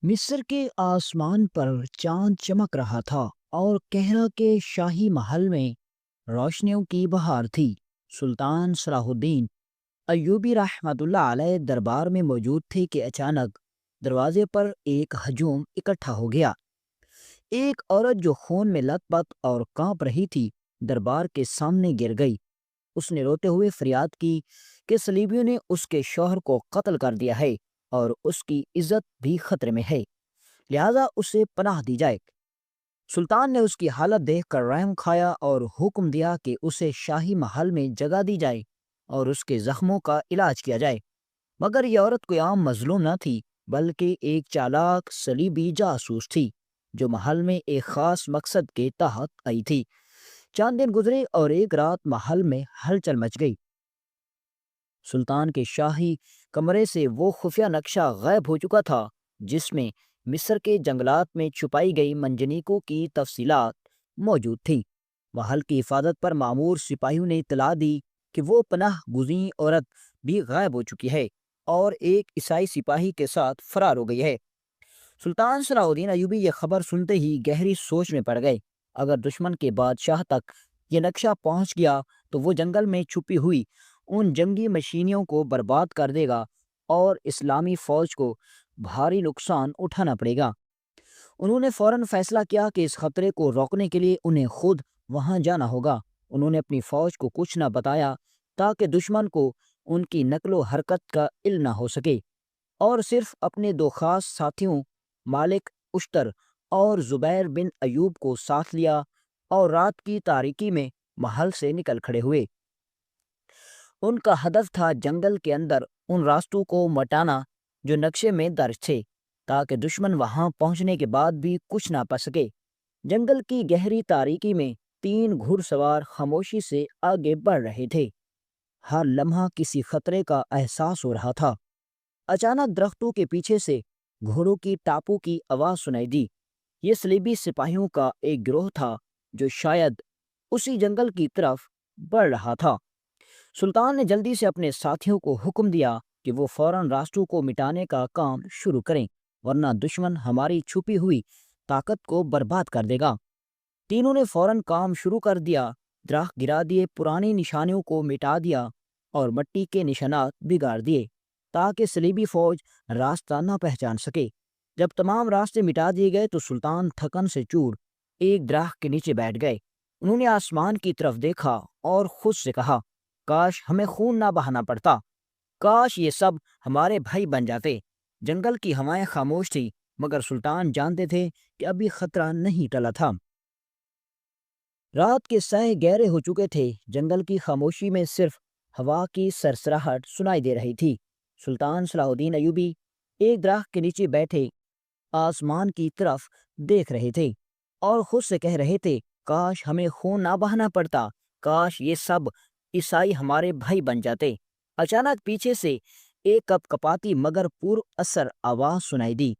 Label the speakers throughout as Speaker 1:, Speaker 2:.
Speaker 1: مصر کے آسمان پر چاند چمک رہا تھا اور کہرا کے شاہی محل میں روشنیوں کی بہار تھی۔ سلطان صلاح الدین ایوبی رحمۃ اللہ علیہ دربار میں موجود تھے کہ اچانک دروازے پر ایک ہجوم اکٹھا ہو گیا۔ ایک عورت جو خون میں لت پت اور کانپ رہی تھی دربار کے سامنے گر گئی۔ اس نے روتے ہوئے فریاد کی کہ صلیبیوں نے اس کے شوہر کو قتل کر دیا ہے اور اس کی عزت بھی خطرے میں ہے، لہذا اسے پناہ دی جائے۔ سلطان نے اس کی حالت دیکھ کر رحم کھایا اور حکم دیا کہ اسے شاہی محل میں جگہ دی جائے اور اس کے زخموں کا علاج کیا جائے۔ مگر یہ عورت کوئی عام مظلوم نہ تھی، بلکہ ایک چالاک صلیبی جاسوس تھی جو محل میں ایک خاص مقصد کے تحت آئی تھی۔ چند دن گزرے اور ایک رات محل میں ہلچل مچ گئی۔ سلطان کے شاہی کمرے سے وہ خفیہ نقشہ غائب ہو چکا تھا جس میں مصر کے جنگلات میں چھپائی گئی منجنیکوں کی تفصیلات موجود تھیں۔ محل کی حفاظت پر مامور سپاہیوں نے اطلاع دی کہ وہ پناہ گزین عورت بھی غائب ہو چکی ہے اور ایک عیسائی سپاہی کے ساتھ فرار ہو گئی ہے۔ سلطان صلاح الدین ایوبی یہ خبر سنتے ہی گہری سوچ میں پڑ گئے۔ اگر دشمن کے بادشاہ تک یہ نقشہ پہنچ گیا تو وہ جنگل میں چھپی ہوئی ان جنگی مشینوں کو برباد کر دے گا اور اسلامی فوج کو بھاری نقصان اٹھانا پڑے گا۔ انہوں نے فوراً فیصلہ کیا کہ اس خطرے کو روکنے کے لیے انہیں خود وہاں جانا ہوگا۔ انہوں نے اپنی فوج کو کچھ نہ بتایا تاکہ دشمن کو ان کی نقل و حرکت کا علم نہ ہو سکے، اور صرف اپنے دو خاص ساتھیوں مالک اشتر اور زبیر بن ایوب کو ساتھ لیا اور رات کی تاریکی میں محل سے نکل کھڑے ہوئے۔ ان کا ہدف تھا جنگل کے اندر ان راستوں کو مٹانا جو نقشے میں درج تھے، تاکہ دشمن وہاں پہنچنے کے بعد بھی کچھ نہ پا سکے۔ جنگل کی گہری تاریکی میں تین گھڑ سوار خاموشی سے آگے بڑھ رہے تھے۔ ہر لمحہ کسی خطرے کا احساس ہو رہا تھا۔ اچانک درختوں کے پیچھے سے گھوڑوں کی ٹاپوں کی آواز سنائی دی۔ یہ صلیبی سپاہیوں کا ایک گروہ تھا جو شاید اسی جنگل کی طرف بڑھ رہا تھا۔ سلطان نے جلدی سے اپنے ساتھیوں کو حکم دیا کہ وہ فوراً راستوں کو مٹانے کا کام شروع کریں، ورنہ دشمن ہماری چھپی ہوئی طاقت کو برباد کر دے گا۔ تینوں نے فوراً کام شروع کر دیا۔ درخت گرا دیے، پرانی نشانیوں کو مٹا دیا اور مٹی کے نشانات بگاڑ دیے تاکہ صلیبی فوج راستہ نہ پہچان سکے۔ جب تمام راستے مٹا دیے گئے تو سلطان تھکن سے چور ایک درخت کے نیچے بیٹھ گئے۔ انہوں نے آسمان کی طرف دیکھا اور خود سے کہا، کاش ہمیں خون نہ بہانا پڑتا، کاش یہ سب ہمارے بھائی بن جاتے۔ جنگل کی ہوائیں خاموش تھی، مگر سلطان جانتے تھے کہ ابھی خطرہ نہیں ٹلا تھا۔ رات کے سائے گہرے ہو چکے تھے، جنگل کی خاموشی میں صرف ہوا کی سرسراہٹ سنائی دے رہی تھی۔ سلطان صلاح الدین ایوبی ایک درخت کے نیچے بیٹھے آسمان کی طرف دیکھ رہے تھے اور خود سے کہہ رہے تھے، کاش ہمیں خون نہ بہانا پڑتا، کاش یہ سب عیسائی ہمارے بھائی بن جاتے۔ اچانک پیچھے سے ایک کپ کپاتی مگر پر اثر آواز سنائی دی،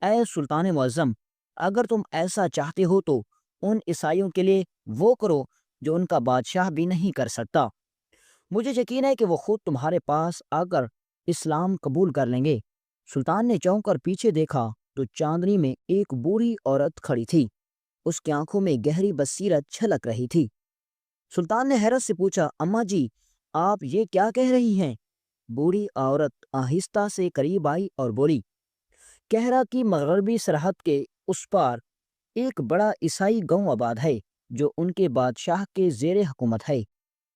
Speaker 1: اے سلطان معظم، اگر تم ایسا چاہتے ہو تو ان عیسائیوں کے لیے وہ کرو جو ان کا بادشاہ بھی نہیں کر سکتا۔ مجھے یقین ہے کہ وہ خود تمہارے پاس آ کر اسلام قبول کر لیں گے۔ سلطان نے چونک کر پیچھے دیکھا تو چاندنی میں ایک بوڑھی عورت کھڑی تھی۔ اس کی آنکھوں میں گہری بصیرت چھلک رہی تھی۔ سلطان نے حیرت سے پوچھا، اماں جی، آپ یہ کیا کہہ رہی ہیں؟ بوڑھی عورت آہستہ سے قریب آئی اور بولی، کہرا کی مغربی سرحد کے اس پار ایک بڑا عیسائی گاؤں آباد ہے جو ان کے بادشاہ کے زیر حکومت ہے۔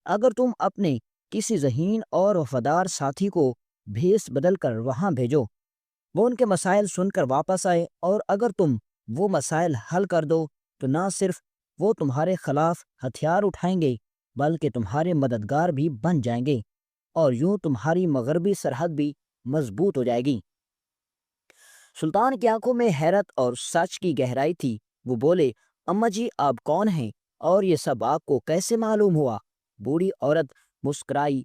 Speaker 1: اگر تم اپنے کسی ذہین اور وفادار ساتھی کو بھیس بدل کر وہاں بھیجو، وہ ان کے مسائل سن کر واپس آئے، اور اگر تم وہ مسائل حل کر دو تو نہ صرف وہ تمہارے خلاف ہتھیار اٹھائیں گے بلکہ تمہارے مددگار بھی بن جائیں گے، اور یوں تمہاری مغربی سرحد بھی مضبوط ہو جائے گی۔ سلطان کی آنکھوں میں حیرت اور سچ کی گہرائی تھی۔ وہ بولے، اماں جی، آپ کون ہیں اور یہ سب آپ کو کیسے معلوم ہوا؟ بوڑھی عورت مسکرائی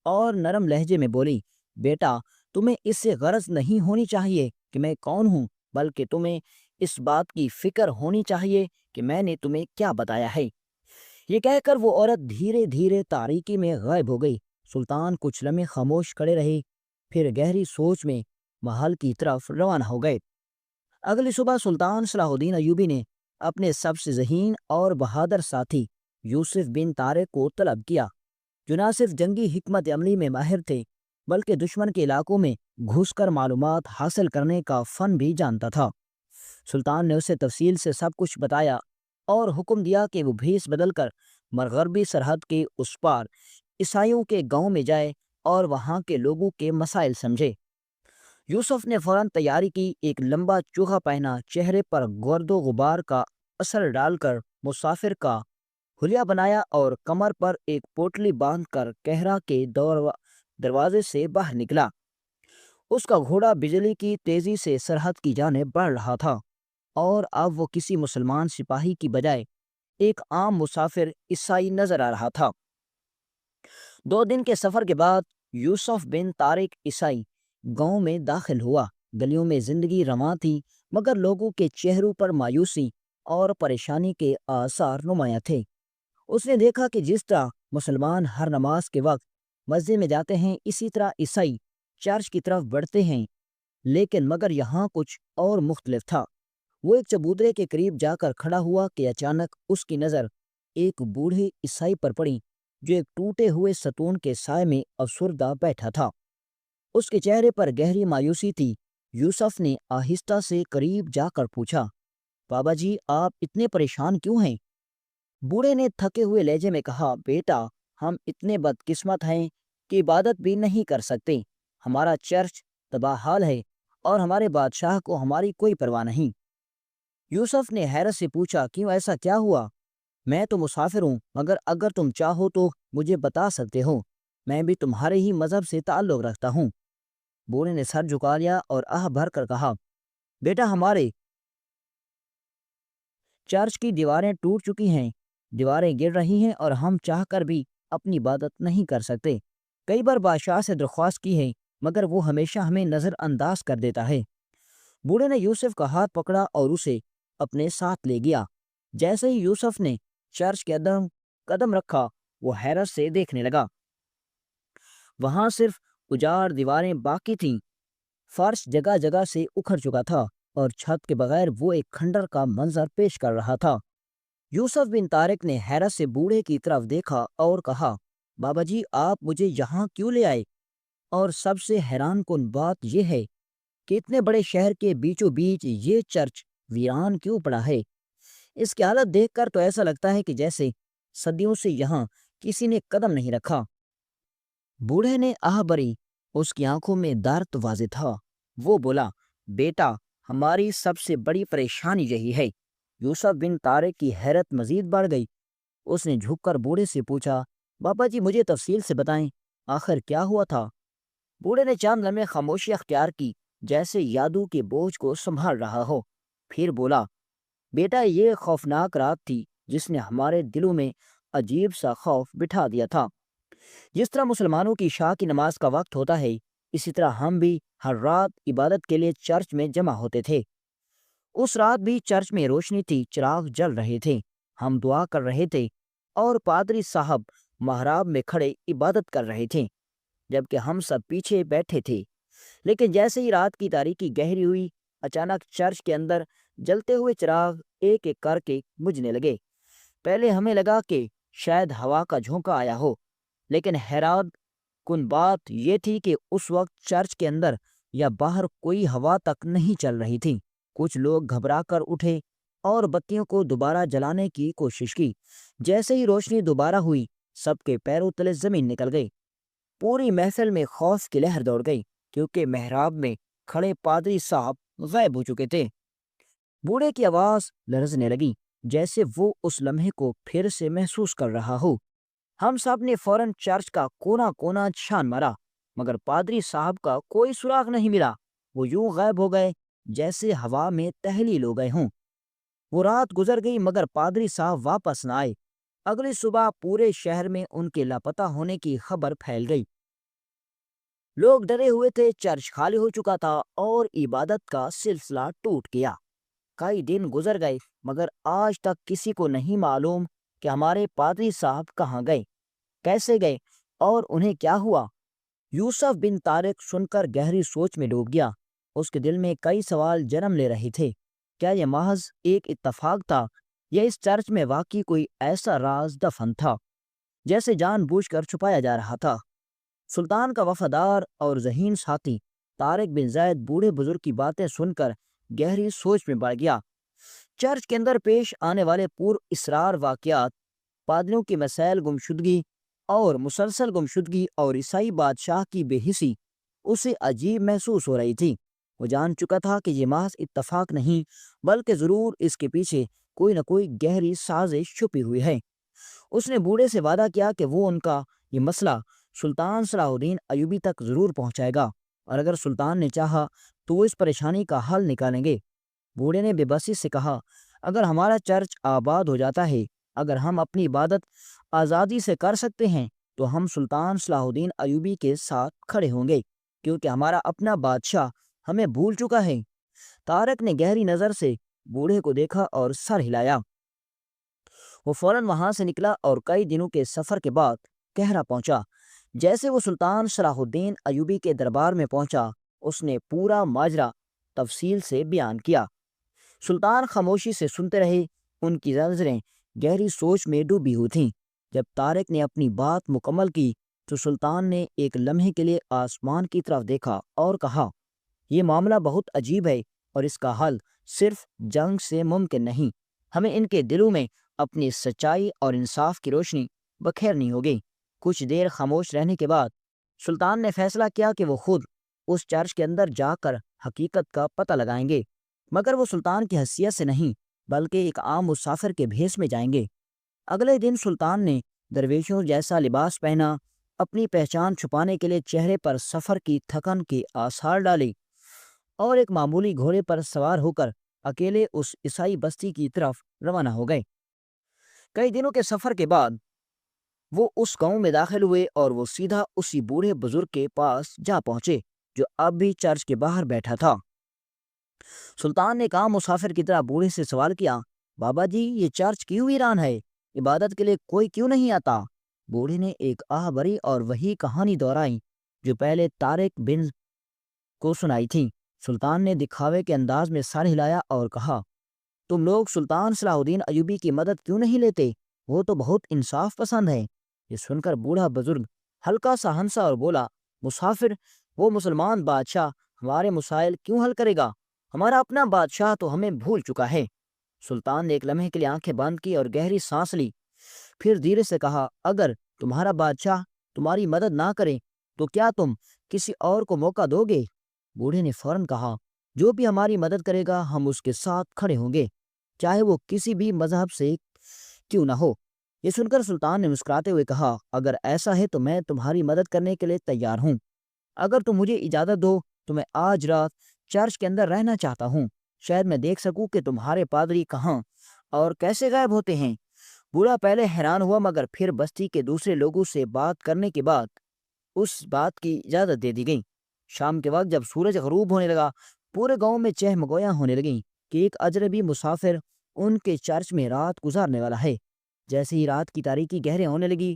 Speaker 1: اور نرم لہجے میں بولی، بیٹا، تمہیں اس سے غرض نہیں ہونی چاہیے کہ میں کون ہوں، بلکہ تمہیں اس بات کی فکر ہونی چاہیے کہ میں نے تمہیں کیا بتایا ہے۔ یہ کہہ کر وہ عورت دھیرے دھیرے تاریکی میں غائب ہو گئی۔ سلطان کچھ لمحے خاموش کھڑے رہے، پھر گہری سوچ میں محل کی طرف روانہ ہو گئے۔ اگلی صبح سلطان صلاح الدین ایوبی نے اپنے سب سے ذہین اور بہادر ساتھی یوسف بن طارق کو طلب کیا، جو نہ صرف جنگی حکمت عملی میں ماہر تھے بلکہ دشمن کے علاقوں میں گھس کر معلومات حاصل کرنے کا فن بھی جانتا تھا۔ سلطان نے اسے تفصیل سے سب کچھ بتایا اور حکم دیا کہ وہ بھیس بدل کر مغربی سرحد کے اس پار عیسائیوں کے گاؤں میں جائے اور وہاں کے لوگوں کے مسائل سمجھے۔ یوسف نے فوراً تیاری کی، ایک لمبا چوغا پہنا، چہرے پر گرد و غبار کا اثر ڈال کر مسافر کا حلیہ بنایا اور کمر پر ایک پوٹلی باندھ کر کہرا کے دروازے سے باہر نکلا۔ اس کا گھوڑا بجلی کی تیزی سے سرحد کی جانب بڑھ رہا تھا اور اب وہ کسی مسلمان سپاہی کی بجائے ایک عام مسافر عیسائی نظر آ رہا تھا۔ 2 دن کے سفر کے بعد یوسف بن طارق عیسائی گاؤں میں داخل ہوا۔ گلیوں میں زندگی رواں تھی مگر لوگوں کے چہروں پر مایوسی اور پریشانی کے آثار نمایاں تھے۔ اس نے دیکھا کہ جس طرح مسلمان ہر نماز کے وقت مسجد میں جاتے ہیں، اسی طرح عیسائی چرچ کی طرف بڑھتے ہیں، لیکن مگر یہاں کچھ اور مختلف تھا۔ وہ ایک چبوترے کے قریب جا کر کھڑا ہوا کہ اچانک اس کی نظر ایک بوڑھے عیسائی پر پڑی جو ایک ٹوٹے ہوئے ستون کے سائے میں افسردہ بیٹھا تھا۔ اس کے چہرے پر گہری مایوسی تھی۔ یوسف نے آہستہ سے قریب جا کر پوچھا، بابا جی آپ اتنے پریشان کیوں ہیں؟ بوڑھے نے تھکے ہوئے لہجے میں کہا، بیٹا ہم اتنے بدقسمت ہیں کہ عبادت بھی نہیں کر سکتے، ہمارا چرچ تباہ حال ہے اور ہمارے بادشاہ کو ہماری کوئی پرواہ نہیں۔ یوسف نے حیرت سے پوچھا، کیوں ایسا کیا ہوا؟ میں تو مسافر ہوں مگر اگر تم چاہو تو مجھے بتا سکتے ہو، میں بھی تمہارے ہی مذہب سے تعلق رکھتا ہوں۔ بوڑھے نے سر جھکا لیا اور آہ بھر کر کہا، بیٹا ہمارے چرچ کی دیواریں ٹوٹ چکی ہیں، دیواریں گر رہی ہیں اور ہم چاہ کر بھی اپنی عبادت نہیں کر سکتے۔ کئی بار بادشاہ سے درخواست کی ہے مگر وہ ہمیشہ ہمیں نظر انداز کر دیتا ہے۔ بوڑھے نے یوسف کا ہاتھ پکڑا اور اسے اپنے ساتھ لے گیا۔ جیسے ہی یوسف نے چرچ کے قدم رکھا وہ حیرت سے دیکھنے لگا۔ وہاں صرف اجاڑ دیواریں باقی تھیں، فرش جگہ جگہ سے اکھڑ چکا تھا اور چھت کے بغیر وہ ایک کھنڈر کا منظر پیش کر رہا تھا۔ یوسف بن طارق نے حیرت سے بوڑھے کی طرف دیکھا اور کہا، بابا جی آپ مجھے یہاں کیوں لے آئے؟ اور سب سے حیران کن بات یہ ہے کہ اتنے بڑے شہر کے بیچوں بیچ یہ چرچ ویران کیوں پڑا ہے؟ اس کی حالت دیکھ کر تو ایسا لگتا ہے کہ جیسے صدیوں سے یہاں کسی نے قدم نہیں رکھا۔ بوڑھے نے آہ بری، اس کی آنکھوں میں درد واضح تھا۔ وہ بولا، بیٹا ہماری سب سے بڑی پریشانی یہی ہے۔ یوسف بن طارق کی حیرت مزید بڑھ گئی۔ اس نے جھک کر بوڑھے سے پوچھا، بابا جی مجھے تفصیل سے بتائیں، آخر کیا ہوا تھا؟ بوڑھے نے چند لمحے خاموشی اختیار کی جیسے یادوں کے بوجھ کو سنبھال رہا ہو، پھر بولا، بیٹا یہ خوفناک رات تھی جس نے ہمارے دلوں میں عجیب سا خوف بٹھا دیا تھا۔ جس طرح مسلمانوں کی عشاء کی نماز کا وقت ہوتا ہے، اسی طرح ہم بھی ہر رات عبادت کے لیے چرچ میں جمع ہوتے تھے۔ اس رات بھی چرچ میں روشنی تھی، چراغ جل رہے تھے، ہم دعا کر رہے تھے اور پادری صاحب محراب میں کھڑے عبادت کر رہے تھے جبکہ ہم سب پیچھے بیٹھے تھے۔ لیکن جیسے ہی رات کی تاریکی گہری ہوئی، اچانک چرچ کے اندر جلتے ہوئے چراغ ایک ایک کر کے بجھنے لگے۔ پہلے ہمیں لگا کہ شاید ہوا کا جھونکا آیا ہو، لیکن حیران کن بات یہ تھی کہ اس وقت چرچ کے اندر یا باہر کوئی ہوا تک نہیں چل رہی تھی۔ کچھ لوگ گھبرا کر اٹھے اور بتیوں کو دوبارہ جلانے کی کوشش کی۔ جیسے ہی روشنی دوبارہ ہوئی، سب کے پیروں تلے زمین نکل گئی۔ پوری محفل میں خوف کی لہر دوڑ گئی کیونکہ محراب میں کھڑے پادری صاحب غائب ہو چکے تھے۔ بوڑھے کی آواز لرزنے لگی جیسے وہ اس لمحے کو پھر سے محسوس کر رہا ہو۔ ہم سب نے فوراً چرچ کا کونا کونا چھان مارا مگر پادری صاحب کا کوئی سراغ نہیں ملا۔ وہ یوں غائب ہو گئے جیسے ہوا میں تحلیل ہو گئے ہوں۔ وہ رات گزر گئی مگر پادری صاحب واپس نہ آئے۔ اگلی صبح پورے شہر میں ان کے لاپتہ ہونے کی خبر پھیل گئی۔ لوگ ڈرے ہوئے تھے، چرچ خالی ہو چکا تھا اور عبادت کا سلسلہ ٹوٹ گیا۔ کئی دن گزر گئے مگر آج تک کسی کو نہیں معلوم کہ ہمارے پادری صاحب کہاں گئے، کیسے گئے اور انہیں کیا ہوا۔ یوسف بن طارق سن کر گہری سوچ میں ڈوب گیا۔ اس کے دل میں کئی سوال جنم لے رہے تھے۔ کیا یہ محض ایک اتفاق تھا یا اس چرچ میں واقعی کوئی ایسا راز دفن تھا جیسے جان بوجھ کر چھپایا جا رہا تھا؟ سلطان کا وفادار اور ذہین ساتھی طارق بن زید بوڑھے بزرگ کی باتیں سن کر گہری سوچ میں پڑ گیا۔ چرچ کے اندر پیش آنے والے پور اسرار واقعات، پادریوں کی مسائل گمشدگی اور مسلسل گمشدگی اور عیسائی بادشاہ کی بے حسی اسے عجیب محسوس ہو رہی تھی۔ وہ جان چکا تھا کہ یہ محض اتفاق نہیں بلکہ ضرور اس کے پیچھے کوئی نہ کوئی گہری سازش چھپی ہوئی ہے۔ اس نے بوڑھے سے وعدہ کیا کہ وہ ان کا یہ مسئلہ سلطان صلاح الدین ایوبی تک ضرور پہنچائے گا، اور اگر سلطان نے چاہا تو وہ اس پریشانی کا حل نکالیں گے۔ بوڑھے نے بے بسی سے کہا، اگر ہمارا چرچ آباد ہو جاتا ہے، اگر ہم اپنی عبادت آزادی سے کر سکتے ہیں تو ہم سلطان صلاح الدین ایوبی کے ساتھ کھڑے ہوں گے، کیونکہ ہمارا اپنا بادشاہ ہمیں بھول چکا ہے۔ طارق نے گہری نظر سے بوڑھے کو دیکھا اور سر ہلایا۔ وہ فوراً وہاں سے نکلا اور کئی دنوں کے سفر کے بعد کہرا پہنچا۔ جیسے وہ سلطان صلاح الدین ایوبی کے دربار میں پہنچا، اس نے پورا ماجرا تفصیل سے بیان کیا۔ سلطان خاموشی سے سنتے رہے، ان کی نظریں گہری سوچ میں ڈوبی ہوئی تھیں۔ جب طارق نے اپنی بات مکمل کی تو سلطان نے ایک لمحے کے لیے آسمان کی طرف دیکھا اور کہا، یہ معاملہ بہت عجیب ہے اور اس کا حل صرف جنگ سے ممکن نہیں۔ ہمیں ان کے دلوں میں اپنی سچائی اور انصاف کی روشنی بکھیرنی ہوگی۔ کچھ دیر خاموش رہنے کے بعد سلطان نے فیصلہ کیا کہ وہ خود اس چرچ کے اندر جا کر حقیقت کا پتہ لگائیں گے، مگر وہ سلطان کی حیثیت سے نہیں بلکہ ایک عام مسافر کے بھیس میں جائیں گے۔ اگلے دن سلطان نے درویشوں جیسا لباس پہنا، اپنی پہچان چھپانے کے لیے چہرے پر سفر کی تھکن کے آثار ڈالے اور ایک معمولی گھوڑے پر سوار ہو کر اکیلے اس عیسائی بستی کی طرف روانہ ہو گئے۔ کئی دنوں کے سفر کے بعد وہ اس گاؤں میں داخل ہوئے اور وہ سیدھا اسی بوڑھے بزرگ کے پاس جا پہنچے جو اب بھی چرچ کے باہر بیٹھا تھا۔ سلطان نے کام مسافر کی طرح بوڑھے سے سوال کیا، بابا جی، یہ چرچ کیوں ویران ہے؟ عبادت کے لیے کوئی کیوں نہیں آتا؟ بوڑھے نے ایک آہ بھری اور وہی کہانی دہرائی جو پہلے طارق بن کو سنائی تھی۔ سلطان نے دکھاوے کے انداز میں سر ہلایا اور کہا، تم لوگ سلطان صلاح الدین ایوبی کی مدد کیوں نہیں لیتے؟ وہ تو بہت انصاف پسند ہے۔ یہ سن کر بوڑھا بزرگ ہلکا سا ہنسا اور بولا، مسافر، وہ مسلمان بادشاہ ہمارے مسائل کیوں حل کرے گا؟ ہمارا اپنا بادشاہ تو ہمیں بھول چکا ہے۔ سلطان نے ایک لمحے کے لیے آنکھیں بند کی اور گہری سانس لی، پھر دھیرے سے کہا، اگر تمہارا بادشاہ تمہاری مدد نہ کرے تو کیا تم کسی اور کو موقع دو گے؟ بوڑھے نے فوراً کہا، جو بھی ہماری مدد کرے گا ہم اس کے ساتھ کھڑے ہوں گے، چاہے وہ کسی بھی مذہب سے کیوں نہ ہو۔ یہ سن کر سلطان نے مسکراتے ہوئے کہا، اگر ایسا ہے تو میں تمہاری مدد کرنے کے لیے تیار ہوں۔ اگر تم مجھے اجازت دو تو میں آج رات چرچ کے اندر رہنا چاہتا ہوں، شاید میں دیکھ سکوں کہ تمہارے پادری کہاں اور کیسے غائب ہوتے ہیں۔ بوڑھا پہلے حیران ہوا مگر پھر بستی کے دوسرے لوگوں سے بات کرنے کے بعد اس بات کی اجازت دے دی گئی۔ شام کے وقت جب سورج غروب ہونے لگا، پورے گاؤں میں چہمگویاں ہونے لگیں کہ ایک اجنبی مسافر ان کے چرچ میں رات گزارنے والا ہے۔ جیسے ہی رات کی تاریکی گہرے ہونے لگی،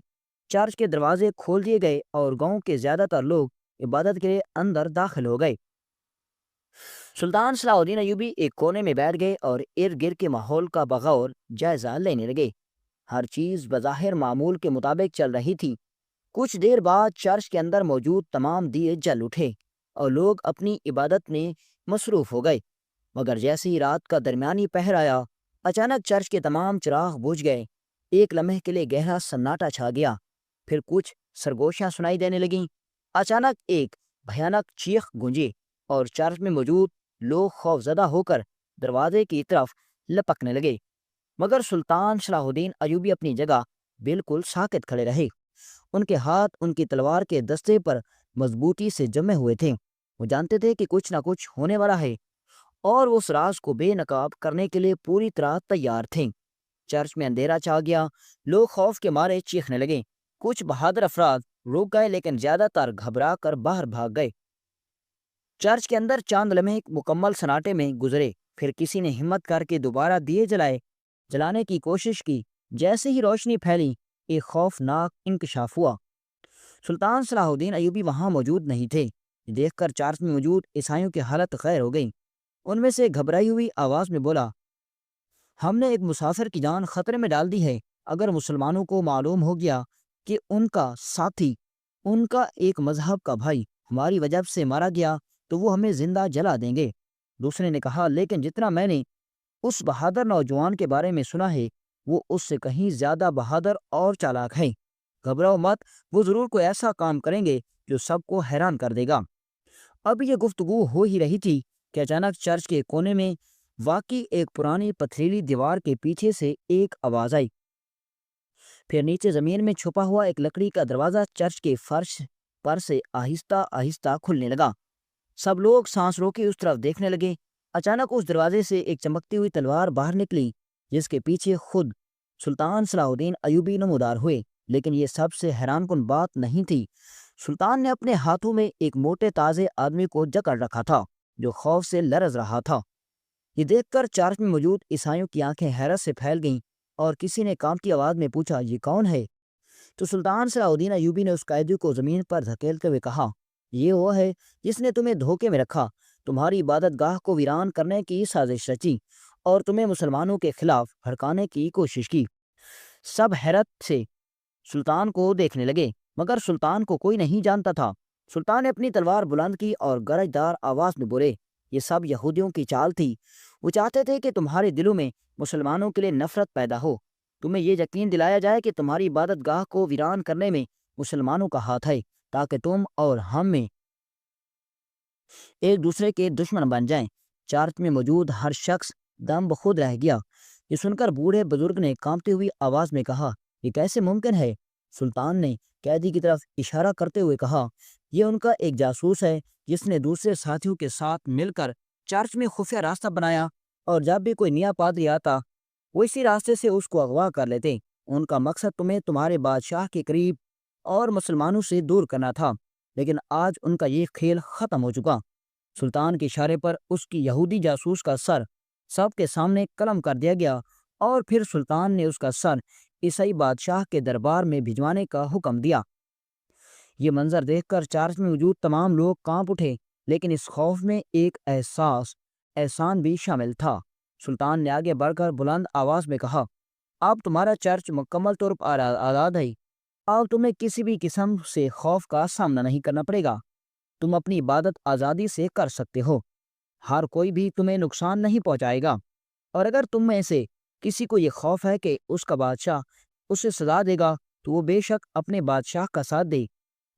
Speaker 1: چرچ کے دروازے کھول دیے گئے اور گاؤں کے زیادہ تر لوگ عبادت کے لیے اندر داخل ہو گئے۔ سلطان صلاح الدین ایوبی ایک کونے میں بیٹھ گئے اور ارد گرد کے ماحول کا بغور جائزہ لینے لگے۔ ہر چیز بظاہر معمول کے مطابق چل رہی تھی۔ کچھ دیر بعد چرچ کے اندر موجود تمام دیے جل اٹھے اور لوگ اپنی عبادت میں مصروف ہو گئے، مگر جیسے ہی رات کا درمیانی پہر آیا، اچانک چرچ کے تمام چراغ بجھ گئے۔ ایک لمحے کے لیے گہرا سناٹا چھا گیا، پھر کچھ سرگوشیاں سنائی دینے لگیں۔ اچانک ایک بھیانک چیخ گونجی اور چرچ میں موجود لوگ خوفزدہ ہو کر دروازے کی طرف لپکنے لگے، مگر سلطان صلاح الدین ایوبی اپنی جگہ بالکل ساکت کھڑے رہے۔ ان کے ہاتھ ان کی تلوار کے دستے پر مضبوطی سے جمے ہوئے تھے۔ وہ جانتے تھے کہ کچھ نہ کچھ ہونے والا ہے اور وہ اس راز کو بے نقاب کرنے کے لیے پوری طرح تیار تھے۔ چرچ میں اندھیرا چھا گیا، لوگ خوف کے مارے چیخنے لگے۔ کچھ بہادر افراد رک گئے لیکن زیادہ تر گھبرا کر باہر بھاگ گئے۔ چرچ کے اندر چاند لمحے مکمل سناٹے میں گزرے، پھر کسی نے ہمت کر کے دوبارہ دیے جلانے کی کوشش کی۔ جیسے ہی روشنی پھیلی، ایک خوفناک انکشاف ہوا۔ سلطان صلاح الدین ایوبی وہاں موجود نہیں تھے۔ یہ دیکھ کر چارچ میں موجود عیسائیوں کی حالت خیر ہو گئی۔ ان میں سے گھبرائی ہوئی آواز میں بولا، ہم نے ایک مسافر کی جان خطرے میں ڈال دی ہے۔ اگر مسلمانوں کو معلوم ہو گیا کہ ان کا ساتھی، ان کا ایک مذہب کا بھائی ہماری وجہ سے مارا گیا تو وہ ہمیں زندہ جلا دیں گے۔ دوسرے نے کہا، لیکن جتنا میں نے اس بہادر نوجوان کے بارے میں سنا ہے وہ اس سے کہیں زیادہ بہادر اور چالاک ہے۔ گھبراؤ مت، وہ ضرور کوئی ایسا کام کریں گے جو سب کو حیران کر دے گا۔ اب یہ گفتگو ہو ہی رہی تھی کہ اچانک چرچ کے کونے میں واقعی ایک پرانی پتھریلی دیوار کے پیچھے سے ایک آواز آئی۔ پھر نیچے زمین میں چھپا ہوا ایک لکڑی کا دروازہ چرچ کے فرش پر سے آہستہ آہستہ کھلنے لگا۔ سب لوگ سانس روکے اس طرف دیکھنے لگے۔ اچانک اس دروازے سے ایک چمکتی ہوئی تلوار باہر نکلی جس کے پیچھے خود سلطان صلاح الدین ایوبی نمودار ہوئے۔ لیکن یہ سب سے حیران کن بات نہیں تھی۔ سلطان نے اپنے ہاتھوں میں ایک موٹے تازے آدمی کو جکڑ رکھا تھا جو خوف سے لرز رہا تھا۔ یہ دیکھ کر چارچ میں موجود عیسائیوں کی آنکھیں حیرت سے پھیل گئیں اور کسی نے کانپتی آواز میں پوچھا، یہ کون ہے؟ تو سلطان صلاح الدین ایوبی نے اس قیدی کو زمین پر دھکیلتے ہوئے کہا، یہ وہ ہے جس نے تمہیں دھوکے میں رکھا، تمہاری عبادت گاہ کو ویران کرنے کی سازش رچی اور تمہیں مسلمانوں کے خلاف بھڑکانے کی کوشش کی۔ سب حیرت سے سلطان کو دیکھنے لگے مگر سلطان کو کوئی نہیں جانتا تھا۔ سلطان نے اپنی تلوار بلند کی اور گرجدار آواز میں بولے، یہ سب یہودیوں کی چال تھی۔ وہ چاہتے تھے کہ تمہارے دلوں میں مسلمانوں کے لیے نفرت پیدا ہو، تمہیں یہ یقین دلایا جائے کہ تمہاری عبادت گاہ کو ویران کرنے میں مسلمانوں کا ہاتھ ہے تاکہ تم اور ہم میں ایک دوسرے کے دشمن بن جائیں۔ چارچ میں موجود ہر شخص دم بخود رہ گیا۔ یہ سن کر بوڑھے بزرگ نے کانپتی ہوئی آواز میں کہا، یہ کیسے ممکن ہے؟ سلطان نے قیدی کی طرف اشارہ کرتے ہوئے کہا، یہ ان کا ایک جاسوس ہے جس نے دوسرے ساتھیوں کے ساتھ مل کر چرچ میں خفیہ راستہ بنایا اور جب بھی کوئی نیا پادری آتا وہ اسی راستے سے اس کو اغوا کر لیتے۔ ان کا مقصد تمہیں تمہارے بادشاہ کے قریب اور مسلمانوں سے دور کرنا تھا، لیکن آج ان کا یہ کھیل ختم ہو چکا۔ سلطان کے اشارے پر اس کی یہودی جاسوس کا سر سب کے سامنے قلم کر دیا گیا اور پھر سلطان نے اس کا سر عیسائی بادشاہ کے دربار میں بھجوانے کا حکم دیا۔ یہ منظر دیکھ کر چارچ میں موجود تمام لوگ کانپ اٹھے، لیکن اس خوف میں ایک احسان بھی شامل تھا۔ سلطان نے آگے بڑھ کر بلند آواز میں کہا، اب تمہارا چرچ مکمل طور پر آزاد ہے۔ اب تمہیں کسی بھی قسم سے خوف کا سامنا نہیں کرنا پڑے گا۔ تم اپنی عبادت آزادی سے کر سکتے ہو۔ ہر کوئی بھی تمہیں نقصان نہیں پہنچائے گا، اور اگر تم میں سے کسی کو یہ خوف ہے کہ اس کا بادشاہ اسے سزا دے گا تو وہ بے شک اپنے بادشاہ کا ساتھ دے۔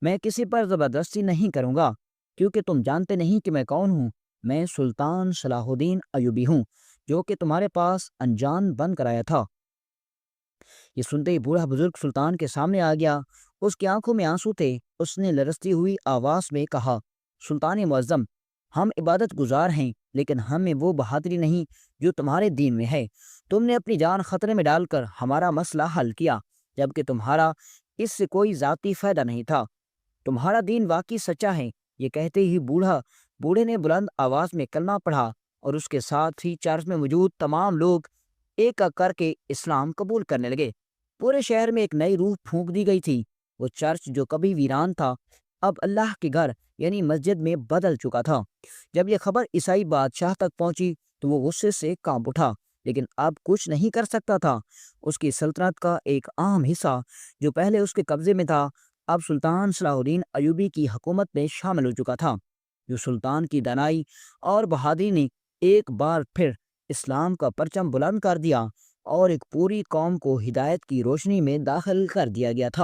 Speaker 1: میں کسی پر زبردستی نہیں کروں گا کیونکہ تم جانتے نہیں کہ میں کون ہوں۔ میں سلطان صلاح الدین ایوبی ہوں جو کہ تمہارے پاس انجان بن کر آیا تھا۔ یہ سنتے ہی بوڑھا بزرگ سلطان کے سامنے آ گیا۔ اس کی آنکھوں میں آنسو تھے۔ اس نے لرزتی ہوئی آواز میں کہا، سلطان معظم، ہم عبادت گزار ہیں لیکن ہمیں وہ بہادری نہیں جو تمہارے دین میں ہے۔ تم نے اپنی جان خطرے میں ڈال کر ہمارا مسئلہ حل کیا جبکہ تمہارا اس سے کوئی ذاتی فائدہ نہیں تھا۔ تمہارا دین واقعی سچا ہے۔ یہ کہتے ہی بوڑھے نے بلند آواز میں کلمہ پڑھا اور اس کے ساتھ ہی چرچ میں موجود تمام لوگ ایک ایک کر کے اسلام قبول کرنے لگے۔ پورے شہر میں ایک نئی روح پھونک دی گئی تھی۔ وہ چرچ جو کبھی ویران تھا اب اللہ کے گھر یعنی مسجد میں بدل چکا تھا۔ جب یہ خبر عیسائی بادشاہ تک پہنچی تو وہ غصے سے کانپ اٹھا، لیکن اب کچھ نہیں کر سکتا تھا۔ اس کی سلطنت کا ایک اہم حصہ جو پہلے اس کے قبضے میں تھا اب سلطان صلاح الدین ایوبی کی حکومت میں شامل ہو چکا تھا۔ جو سلطان کی دانائی اور بہادری نے ایک بار پھر اسلام کا پرچم بلند کر دیا اور ایک پوری قوم کو ہدایت کی روشنی میں داخل کر دیا گیا تھا۔